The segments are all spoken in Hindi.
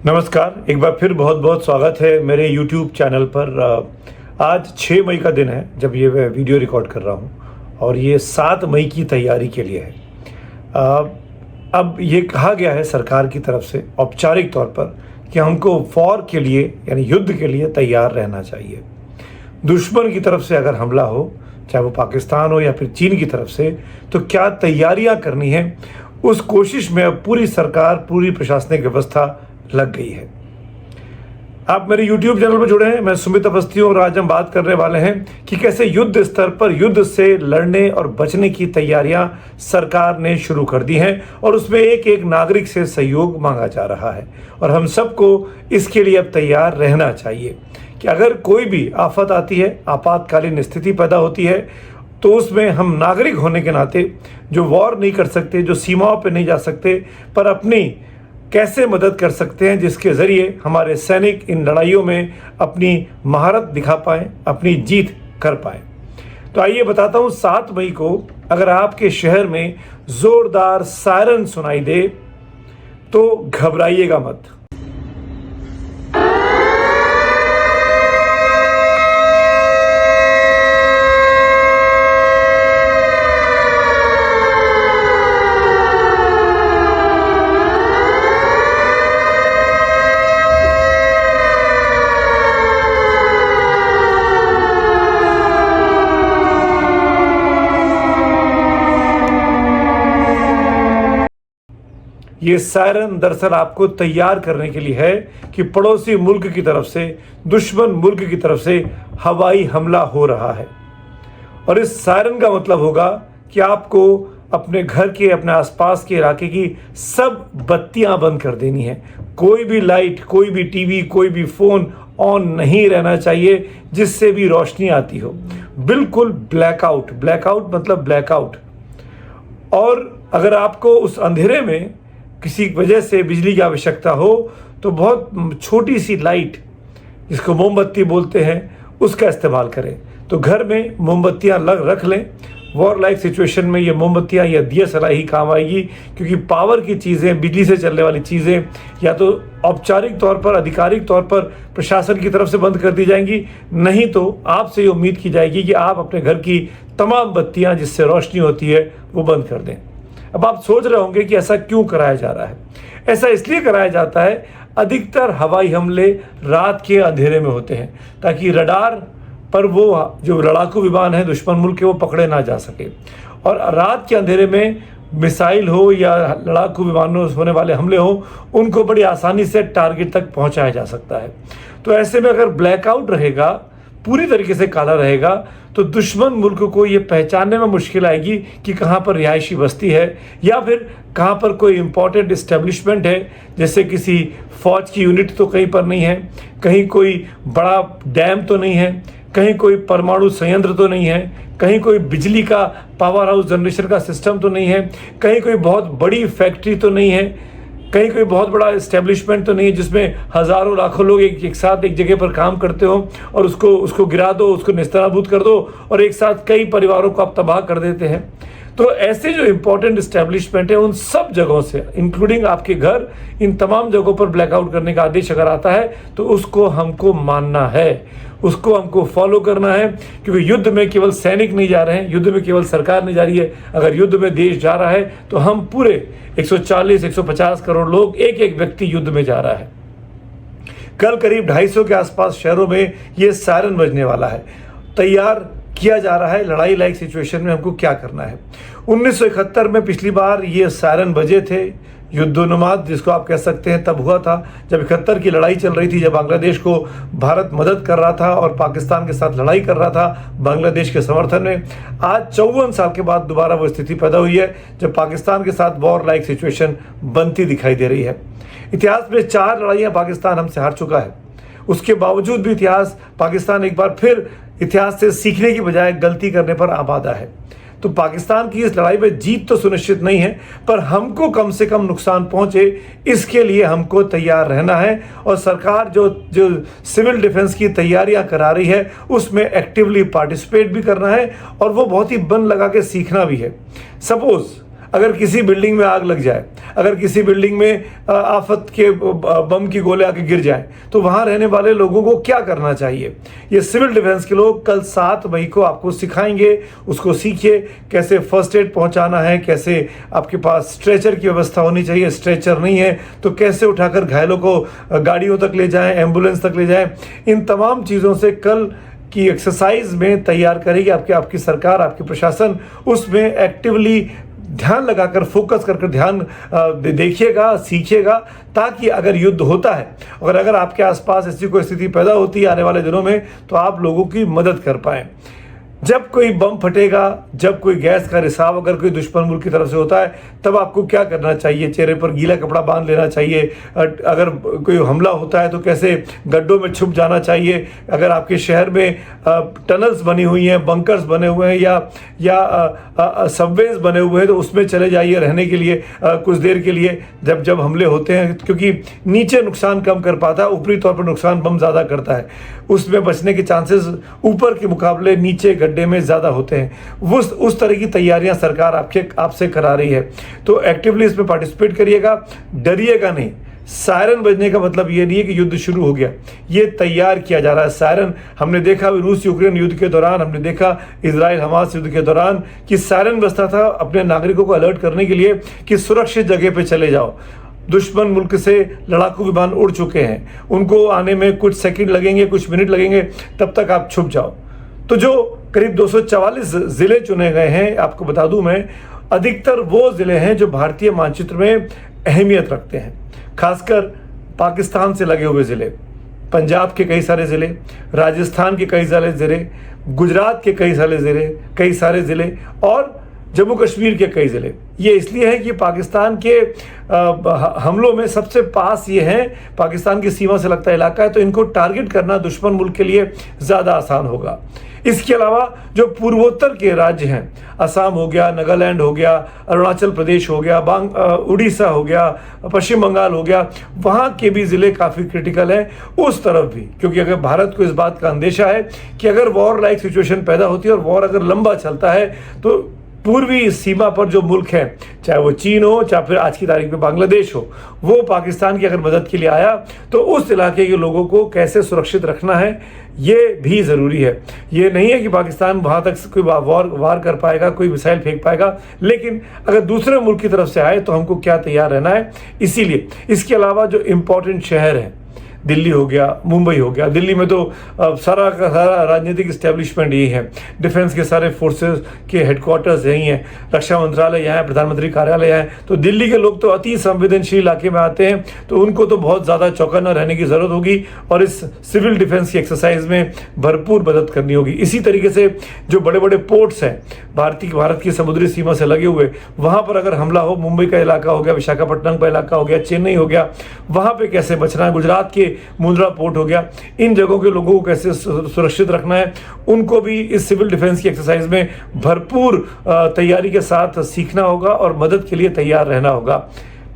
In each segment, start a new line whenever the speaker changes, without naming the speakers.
नमस्कार, एक बार फिर बहुत बहुत स्वागत है मेरे YouTube चैनल पर। आज 6 मई का दिन है जब ये मैं वीडियो रिकॉर्ड कर रहा हूँ और ये 7 मई की तैयारी के लिए है। अब ये कहा गया है सरकार की तरफ से औपचारिक तौर पर कि हमको वॉर के लिए यानी युद्ध के लिए तैयार रहना चाहिए। दुश्मन की तरफ से अगर हमला हो, चाहे वो पाकिस्तान हो या फिर चीन की तरफ से, तो क्या तैयारियां करनी है, उस कोशिश में अब पूरी सरकार, पूरी प्रशासनिक व्यवस्था लग गई है। आप मेरे YouTube चैनल पर जुड़े हैं, मैं सुमित अवस्थी और आज हम बात करने वाले हैं कि कैसे युद्ध स्तर पर युद्ध से लड़ने और बचने की तैयारियां सरकार ने शुरू कर दी हैं और उसमें एक एक नागरिक से सहयोग मांगा जा रहा है और हम सबको इसके लिए अब तैयार रहना चाहिए कि अगर कोई भी आफत आती है, आपातकालीन स्थिति पैदा होती है, तो उसमें हम नागरिक होने के नाते जो वॉर नहीं कर सकते, जो सीमाओं पर नहीं जा सकते, पर अपनी कैसे मदद कर सकते हैं जिसके ज़रिए हमारे सैनिक इन लड़ाइयों में अपनी महारत दिखा पाएँ, अपनी जीत कर पाएँ। तो आइए बताता हूँ, 7 मई को अगर आपके शहर में ज़ोरदार सायरन सुनाई दे तो घबराइएगा मत। ये सायरन दरअसल आपको तैयार करने के लिए है कि पड़ोसी मुल्क की तरफ से, दुश्मन मुल्क की तरफ से हवाई हमला हो रहा है। और इस सायरन का मतलब होगा कि आपको अपने घर के, अपने आसपास के इलाके की सब बत्तियां बंद कर देनी है। कोई भी लाइट, कोई भी टीवी, कोई भी फ़ोन ऑन नहीं रहना चाहिए जिससे भी रोशनी आती हो। बिल्कुल ब्लैकआउट, ब्लैकआउट मतलब ब्लैकआउट। और अगर आपको उस अंधेरे में किसी वजह से बिजली की आवश्यकता हो तो बहुत छोटी सी लाइट, जिसको मोमबत्ती बोलते हैं, उसका इस्तेमाल करें। तो घर में मोमबत्तियां रख लें। वॉर लाइक सिचुएशन में ये मोमबत्तियां या दिया सलाई ही काम आएगी, क्योंकि पावर की चीज़ें, बिजली से चलने वाली चीज़ें या तो औपचारिक तौर पर, आधिकारिक तौर पर प्रशासन की तरफ से बंद कर दी जाएंगी, नहीं तो आपसे ये उम्मीद की जाएगी कि आप अपने घर की तमाम बत्तियाँ जिससे रोशनी होती है वो बंद कर दें। अब आप सोच रहे होंगे कि ऐसा क्यों कराया जा रहा है। ऐसा इसलिए कराया जाता है, अधिकतर हवाई हमले रात के अंधेरे में होते हैं ताकि रडार पर वो जो लड़ाकू विमान है दुश्मन मुल्क के, वो पकड़े ना जा सके। और रात के अंधेरे में मिसाइल हो या लड़ाकू विमानों होने वाले हमले हो, उनको बड़ी आसानी से टारगेट तक पहुंचाया जा सकता है। तो ऐसे में अगर ब्लैकआउट रहेगा, पूरी तरीके से काला रहेगा, तो दुश्मन मुल्क को ये पहचानने में मुश्किल आएगी कि कहाँ पर रिहायशी बस्ती है या फिर कहाँ पर कोई इम्पोर्टेंट इस्टेब्लिशमेंट है। जैसे किसी फौज की यूनिट तो कहीं पर नहीं है, कहीं कोई बड़ा डैम तो नहीं है, कहीं कोई परमाणु संयंत्र तो नहीं है, कहीं कोई बिजली का पावर हाउस जनरेशन का सिस्टम तो नहीं है, कहीं कोई बहुत बड़ी फैक्ट्री तो नहीं है, कहीं कोई बहुत बड़ा इस्टेब्लिशमेंट तो नहीं है जिसमें हज़ारों लाखों लोग एक साथ एक जगह पर काम करते हो और उसको गिरा दो, उसको निस्तानाबूद कर दो और एक साथ कई परिवारों को आप तबाह कर देते हैं। तो ऐसे जो इम्पोर्टेंट इस्टेब्लिशमेंट है, उन सब जगहों से, इंक्लूडिंग आपके घर, इन तमाम जगहों पर ब्लैकआउट करने का आदेश अगर आता है तो उसको हमको मानना है, उसको हमको फॉलो करना है। क्योंकि युद्ध में केवल सैनिक नहीं जा रहे हैं, युद्ध में केवल सरकार नहीं जा रही है। अगर युद्ध में देश जा रहा है तो हम पूरे 140-150 करोड़ लोग, एक एक व्यक्ति युद्ध में जा रहा है। कल करीब 250 के आसपास शहरों में ये सायरन बजने वाला है। तैयार किया जा रहा है लड़ाई लाइक सिचुएशन में हमको क्या करना है। 1971 में पिछली बार ये सायरन बजे थे, युद्धोन्माद जिसको आप कह सकते हैं, तब हुआ था जब 71 की लड़ाई चल रही थी, जब बांग्लादेश को भारत मदद कर रहा था और पाकिस्तान के साथ लड़ाई कर रहा था बांग्लादेश के समर्थन में। आज 54 साल के बाद दोबारा वो स्थिति पैदा हुई है जब पाकिस्तान के साथ वॉर लाइक सिचुएशन बनती दिखाई दे रही है। इतिहास में 4 लड़ाइयाँ पाकिस्तान हमसे हार चुका है। उसके बावजूद भी पाकिस्तान एक बार फिर इतिहास से सीखने की बजाय गलती करने पर आमादा है। तो पाकिस्तान की इस लड़ाई में जीत तो सुनिश्चित नहीं है, पर हमको कम से कम नुकसान पहुंचे इसके लिए हमको तैयार रहना है। और सरकार जो सिविल डिफेंस की तैयारियां करा रही है उसमें एक्टिवली पार्टिसिपेट भी करना है और वो बहुत ही मन लगा के सीखना भी है। सपोज अगर किसी बिल्डिंग में आग लग जाए, अगर किसी बिल्डिंग में आफत के बम की गोले आके गिर जाए, तो वहाँ रहने वाले लोगों को क्या करना चाहिए, ये सिविल डिफेंस के लोग कल 7 मई को आपको सिखाएंगे। उसको सीखिए, कैसे फर्स्ट एड पहुँचाना है, कैसे आपके पास स्ट्रेचर की व्यवस्था होनी चाहिए, स्ट्रेचर नहीं है तो कैसे उठाकर घायलों को गाड़ियों तक ले जाएं, एम्बुलेंस तक ले जाएं। इन तमाम चीज़ों से कल की एक्सरसाइज में तैयार करेगी आपकी सरकार, आपकी प्रशासन। उसमें एक्टिवली ध्यान लगाकर, फोकस कर ध्यान देखिएगा, सीखिएगा, ताकि अगर युद्ध होता है और अगर आपके आसपास ऐसी कोई स्थिति पैदा होती है आने वाले दिनों में, तो आप लोगों की मदद कर पाएँ। जब कोई बम फटेगा, जब कोई गैस का रिसाव अगर कोई दुश्मन मुल्क की तरफ से होता है, तब आपको क्या करना चाहिए? चेहरे पर गीला कपड़ा बांध लेना चाहिए। अगर कोई हमला होता है तो कैसे गड्ढों में छुप जाना चाहिए। अगर आपके शहर में टनल्स बनी हुई हैं, बंकर्स बने हुए हैं या सबवेज बने हुए हैं, तो उसमें चले जाइए रहने के लिए कुछ देर के लिए जब हमले होते हैं, क्योंकि नीचे नुकसान कम कर पाता है, ऊपरी तौर पर नुकसान बम ज़्यादा करता है। उसमें बचने के चांसेस ऊपर के मुकाबले नीचे गड्ढे में ज़्यादा होते हैं। उस तरह की तैयारियां सरकार आपसे करा रही है, तो एक्टिवली इसमें पार्टिसिपेट करिएगा, डरिएगा नहीं। सायरन बजने का मतलब ये नहीं है कि युद्ध शुरू हो गया, ये तैयार किया जा रहा है। सायरन हमने देखा रूस यूक्रेन युद्ध के दौरान, हमने देखा इजराइल हमास युद्ध के दौरान कि सायरन बजता था अपने नागरिकों को अलर्ट करने के लिए कि सुरक्षित जगह पे चले जाओ। दुश्मन मुल्क से लड़ाकू विमान उड़ चुके हैं, उनको आने में कुछ सेकंड लगेंगे, कुछ मिनट लगेंगे, तब तक आप छुप जाओ। तो जो करीब 244 ज़िले चुने गए हैं, आपको बता दूं मैं, अधिकतर वो ज़िले हैं जो भारतीय मानचित्र में अहमियत रखते हैं, खासकर पाकिस्तान से लगे हुए ज़िले, पंजाब के कई सारे ज़िले, राजस्थान के कई सारे ज़िले, गुजरात के कई सारे ज़िले और जम्मू कश्मीर के कई ज़िले। ये इसलिए है कि पाकिस्तान के हमलों में सबसे पास ये हैं, पाकिस्तान की सीमा से लगता इलाका है, तो इनको टारगेट करना दुश्मन मुल्क के लिए ज़्यादा आसान होगा। इसके अलावा जो पूर्वोत्तर के राज्य हैं, असम हो गया, नागालैंड हो गया, अरुणाचल प्रदेश हो गया, उड़ीसा हो गया, पश्चिम बंगाल हो गया, वहाँ के भी ज़िले काफ़ी क्रिटिकल हैं उस तरफ भी, क्योंकि अगर भारत को इस बात का अंदेशा है कि अगर वॉर लाइक सिचुएशन पैदा होती है और वॉर अगर लंबा चलता है, तो पूर्वी सीमा पर जो मुल्क हैं, चाहे वो चीन हो, चाहे फिर आज की तारीख में बांग्लादेश हो, वो पाकिस्तान की अगर मदद के लिए आया तो उस इलाके के लोगों को कैसे सुरक्षित रखना है, ये भी ज़रूरी है। ये नहीं है कि पाकिस्तान वहाँ तक कोई वार कर पाएगा, कोई मिसाइल फेंक पाएगा, लेकिन अगर दूसरे मुल्क की तरफ से आए तो हमको क्या तैयार रहना है। इसीलिए इसके अलावा जो इम्पोर्टेंट शहर हैं, दिल्ली हो गया, मुंबई हो गया, दिल्ली में तो सारा का सारा राजनीतिक इस्टेब्लिशमेंट यही है, डिफेंस के सारे फोर्सेस के हेडक्वार्टर्स यही हैं, रक्षा मंत्रालय यहाँ है, प्रधानमंत्री कार्यालय है, तो दिल्ली के लोग तो अति संवेदनशील इलाके में आते हैं, तो उनको तो बहुत ज़्यादा चौकन्ना रहने की ज़रूरत होगी और इस सिविल डिफेंस की एक्सरसाइज में भरपूर मदद करनी होगी। इसी तरीके से जो बड़े बड़े पोर्ट्स हैं भारत की समुद्री सीमा से लगे हुए, वहाँ पर अगर हमला हो, मुंबई का इलाका हो गया, विशाखापट्टनम का इलाका हो गया, चेन्नई हो गया, वहाँ पर कैसे बचना है, गुजरात के मुंद्रा पोर्ट हो गया, इन जगहों के लोगों को कैसे सुरक्षित रखना है, उनको भी इस सिविल डिफेंस की एक्सरसाइज में भरपूर तैयारी के साथ सीखना होगा और मदद के लिए तैयार रहना होगा।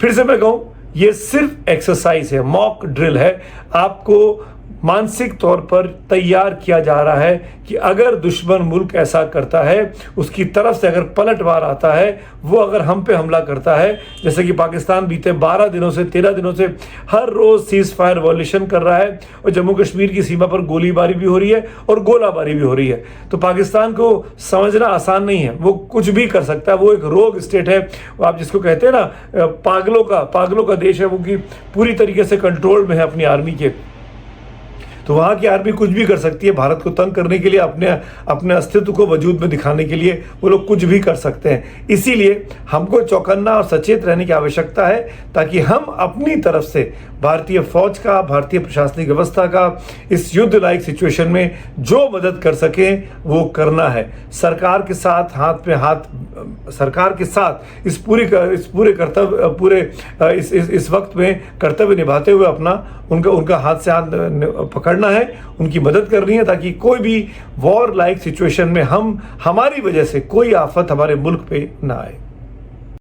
फिर से मैं कहूँ, ये सिर्फ एक्सरसाइज है, मॉक ड्रिल है। आपको मानसिक तौर पर तैयार किया जा रहा है कि अगर दुश्मन मुल्क ऐसा करता है, उसकी तरफ से अगर पलटवार आता है, वो अगर हम पे हमला करता है, जैसे कि पाकिस्तान बीते 12 दिनों से 13 दिनों से हर रोज़ सीज फायर वॉल्यूशन कर रहा है और जम्मू कश्मीर की सीमा पर गोलीबारी भी हो रही है और गोलाबारी भी हो रही है, तो पाकिस्तान को समझना आसान नहीं है। वो कुछ भी कर सकता है, वो एक रोग स्टेट है, वो आप जिसको कहते हैं ना पागलों का देश है, वो कि पूरी तरीके से कंट्रोल में है अपनी आर्मी के। तो वहाँ की आर्मी कुछ भी कर सकती है, भारत को तंग करने के लिए, अपने अस्तित्व को वजूद में दिखाने के लिए वो लोग कुछ भी कर सकते हैं। इसीलिए हमको चौकन्ना और सचेत रहने की आवश्यकता है, ताकि हम अपनी तरफ से भारतीय फौज का, भारतीय प्रशासनिक व्यवस्था का इस युद्ध लायक सिचुएशन में जो मदद कर सकें वो करना है। सरकार के साथ हाथ में हाथ, सरकार के साथ इस वक्त में कर्तव्य निभाते हुए अपना उनका हाथ से हाथ पकड़ना है, उनकी मदद करनी है, ताकि कोई भी वॉर लाइक सिचुएशन में हमारी वजह से कोई आफत हमारे मुल्क पे ना आए।